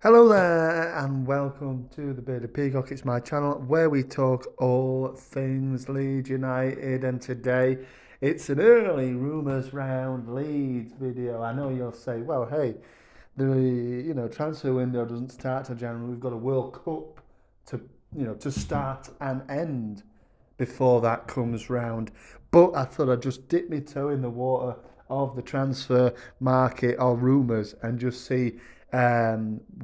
Hello there, and welcome to the Bearded Peacock. It's my channel where we talk all things Leeds United, and today it's an early rumours round Leeds video. I know you'll say, well, hey, the transfer window doesn't start till January. We've got a World Cup to to start and end before that comes round. But I thought I'd just dip my toe in the water of the transfer market or rumours and just see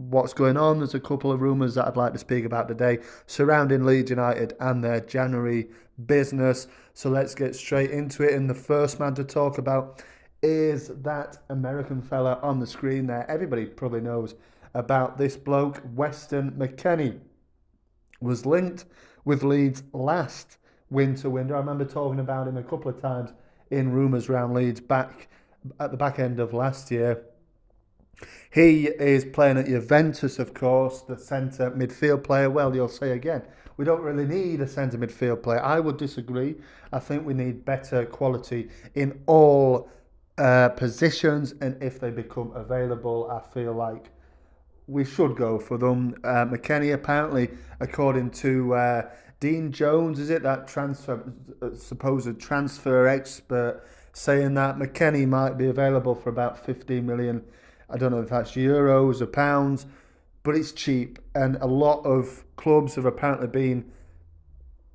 what's going on. There's a couple of rumours that I'd like to speak about today surrounding Leeds United and their January business. So let's get straight into it. And the first man to talk about is that American fella on the screen there. Everybody probably knows about this bloke. Weston McKenney was linked with Leeds last winter window. I remember talking about him a couple of times in rumours around Leeds back at the back end of last year. He is playing at Juventus, of course, the centre midfield player. Well, you'll say again, we don't really need a centre midfield player. I would disagree. I think we need better quality in all positions, and if they become available, I feel like we should go for them. McKenney, apparently, according to Dean Jones, is it that supposed transfer expert, saying that McKenney might be available for about 15 million. I don't know if that's euros or pounds, but it's cheap, and a lot of clubs have apparently been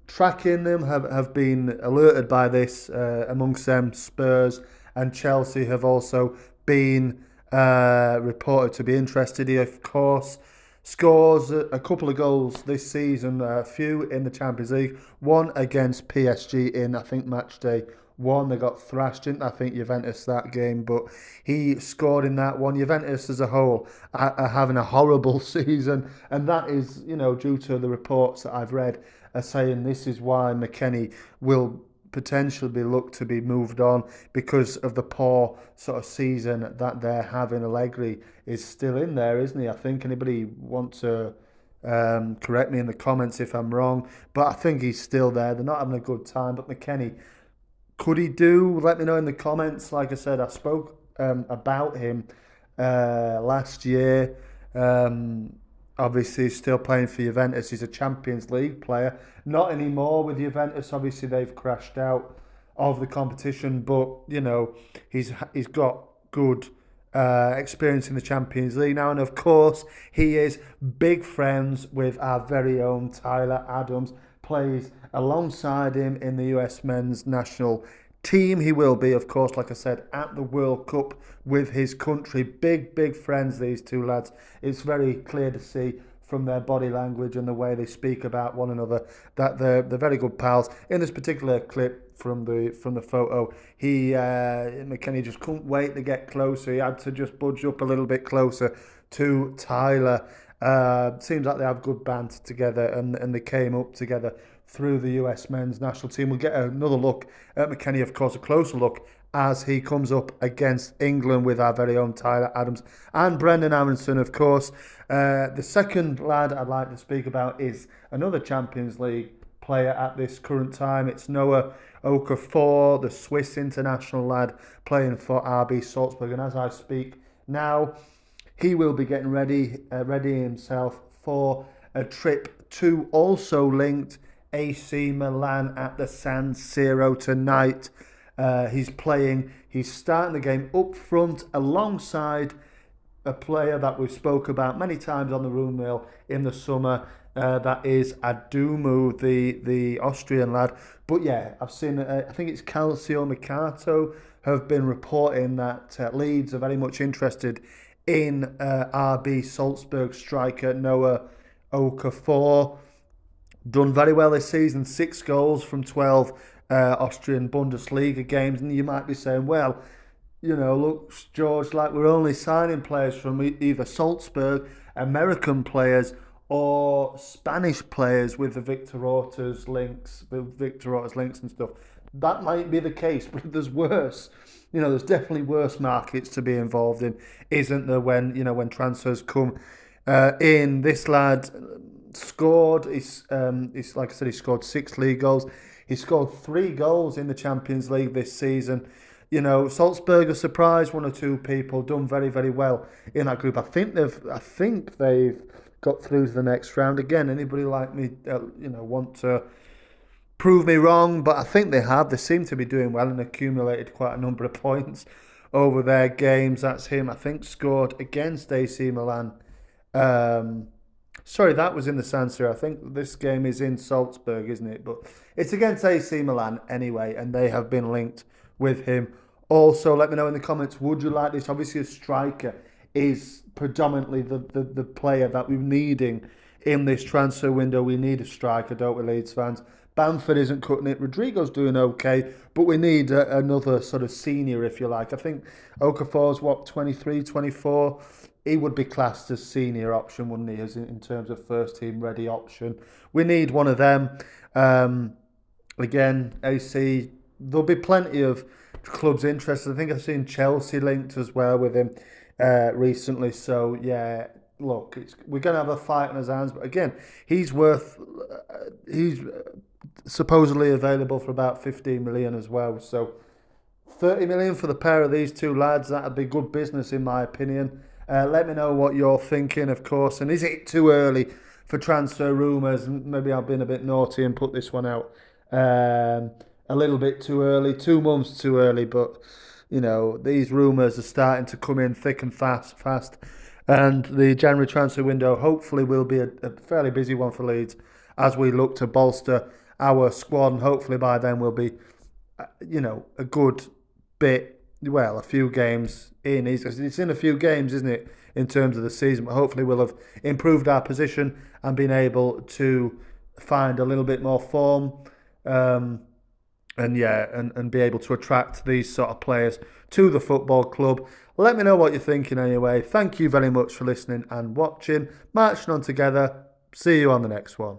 tracking them, have been alerted by this. Amongst them, Spurs and Chelsea have also been reported to be interested. He, of course, scores a couple of goals this season, a few in the Champions League, one against PSG in, I think, match day one. They got thrashed, didn't I think, Juventus that game, but he scored in that one. Juventus as a whole are having a horrible season, and that is, due to the reports that I've read are saying this is why McKenney will potentially be looked to be moved on, because of the poor sort of season that they're having. Allegri is still in there, isn't he? I think. Anybody want to correct me in the comments if I'm wrong, but I think he's still there. They're not having a good time, but McKenney, could he do? Let me know in the comments. Like I said, I spoke about him last year. Obviously, he's still playing for Juventus. He's a Champions League player. Not anymore with Juventus. Obviously, they've crashed out of the competition. But, he's got good experience in the Champions League now. And, of course, he is big friends with our very own Tyler Adams. Plays alongside him in the US men's national team. He will be, of course, like I said, at the World Cup with his country. Big friends, these two lads. It's very clear to see from their body language and the way they speak about one another that they're very good pals. In this particular clip from the photo, McKenney just couldn't wait to get closer. He had to just budge up a little bit closer to Tyler. Seems like they have good banter together, and they came up together through the US men's national team. We'll get another look at McKenney, of course, a closer look as he comes up against England with our very own Tyler Adams and Brendan Aronson, of course. The second lad I'd like to speak about is another Champions League player at this current time. It's Noah Okafor, the Swiss international lad playing for RB Salzburg, and as I speak now, he will be getting ready himself for a trip to also linked AC Milan at the San Siro tonight. He's starting the game up front alongside a player that we've spoke about many times on the Room Mill in the summer. That is Adumu, the Austrian lad. But yeah, I've seen, I think it's Calcio Mercato have been reporting that Leeds are very much interested in RB Salzburg striker Noah Okafor. Done very well this season, 6 goals from 12 Austrian Bundesliga games. And you might be saying, well, look, George, like we're only signing players from either Salzburg, American players, or Spanish players with the Victor Orta's links and stuff. That might be the case, but there's worse. There's definitely worse markets to be involved in, isn't there, when transfers come in. This lad scored, he's like I said, he scored 6 league goals. He scored 3 goals in the Champions League this season. Salzburg have surprised one or two people, done very, very well in that group. I think they've got through to the next round. Again, anybody like me, want to prove me wrong, but I think they have. They seem to be doing well and accumulated quite a number of points over their games. That's him, I think, scored against AC Milan. Um, Sorry, that was in the San Siro. I think this game is in Salzburg, isn't it? But it's against AC Milan anyway, and they have been linked with him. Also, let me know in the comments, would you like this? Obviously, a striker is predominantly the player that we're needing in this transfer window. We need a striker, don't we, Leeds fans? Bamford isn't cutting it. Rodrigo's doing okay, but we need another sort of senior, if you like. I think Okafor's, 23, 24. He would be classed as senior option, wouldn't he, as in terms of first team ready option. We need one of them. Again, AC, there'll be plenty of clubs interested. I think I've seen Chelsea linked as well with him recently. So, yeah, look, we're going to have a fight on his hands. But again, he's supposedly available for about 15 million as well. So 30 million for the pair of these two lads, that'd be good business in my opinion. Let me know what you're thinking, of course. And is it too early for transfer rumours? Maybe I've been a bit naughty and put this one out a little bit too early, 2 months too early. But, these rumours are starting to come in thick and fast. And the January transfer window hopefully will be a fairly busy one for Leeds as we look to bolster our squad. And hopefully by then we'll be, a good bit, a few games in. It's in a few games, isn't it, in terms of the season? But hopefully we'll have improved our position and been able to find a little bit more form, and be able to attract these sort of players to the football club. Let me know what you're thinking anyway. Thank you very much for listening and watching. Marching on together. See you on the next one.